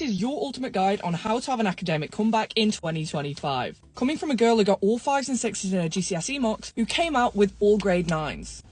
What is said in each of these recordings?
This is your ultimate guide on how to have an academic comeback in 2025. Coming from a girl who got all 5s and 6s in her GCSE mocks, who came out with all grade 9s.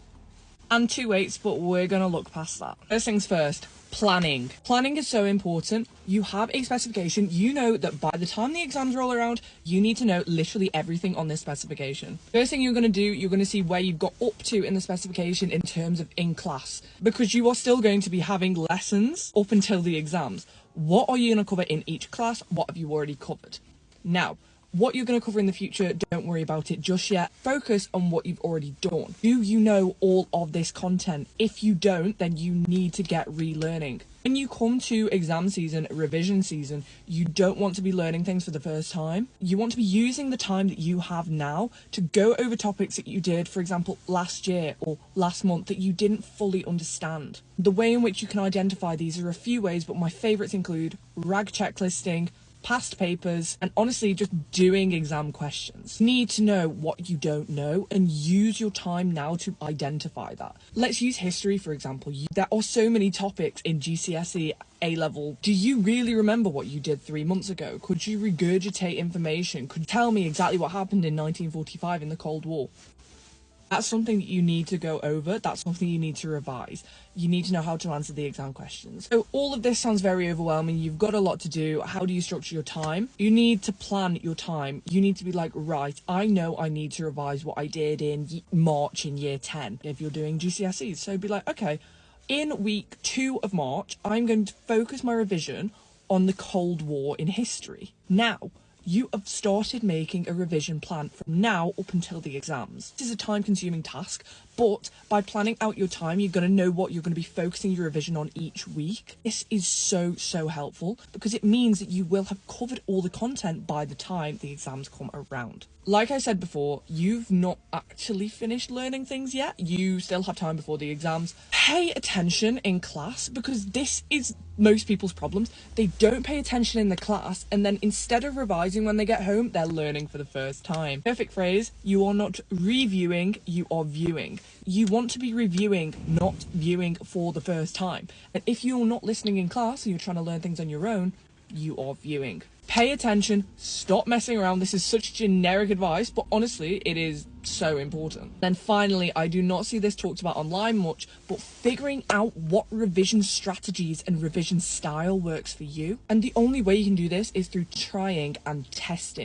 And 2 8s, but we're going to look past that. First things first, planning. Planning is so important. You have a specification. You know that by the time the exams roll around, you need to know literally everything on this specification. First thing you're going to do, you're going to see where you've got up to in the specification in terms of in class, because you are still going to be having lessons up until the exams. What are you going to cover in each class? What have you already covered? Now, what you're going to cover in the future, don't worry about it just yet. Focus on what you've already done. Do you know all of this content? If you don't, then you need to get relearning. When you come to exam season, revision season, you don't want to be learning things for the first time. You want to be using the time that you have now to go over topics that you did, for example, last year or last month that you didn't fully understand. The way in which you can identify these are a few ways, but my favourites include RAG checklisting, past papers, and honestly just doing exam questions. You need to know what you don't know and use your time now to identify that. Let's use history for example. There are so many topics in GCSE A-level. Do you really remember what you did 3 months ago? Could you regurgitate information? Could you tell me exactly what happened in 1945 in the Cold War? That's something that you need to go over. That's something you need to revise. You need to know how to answer the exam questions. So all of this sounds very overwhelming. You've got a lot to do. How do you structure your time? You need to plan your time. You need to be like, right, I know I need to revise what I did in March in year 10 if you're doing GCSEs. So be like, okay, in week 2 of March, I'm going to focus my revision on the Cold War in history. Now, you have started making a revision plan from now up until the exams. This is a time-consuming task, but by planning out your time, you're going to know what you're going to be focusing your revision on each week. This is so helpful because it means that you will have covered all the content by the time the exams come around. Like I said before, you've not actually finished learning things yet. You still have time before the exams. Pay attention in class because this is most people's problems. They don't pay attention in the class and then instead of revising when they get home, they're learning for the first time. Perfect phrase, you are not reviewing, you are viewing. You want to be reviewing, not viewing for the first time. And if you're not listening in class and you're trying to learn things on your own, you are viewing. Pay attention, stop messing around. This is such generic advice, but honestly, it is so important. Then finally, I do not see this talked about online much, but figuring out what revision strategies and revision style works for you. And the only way you can do this is through trying and testing.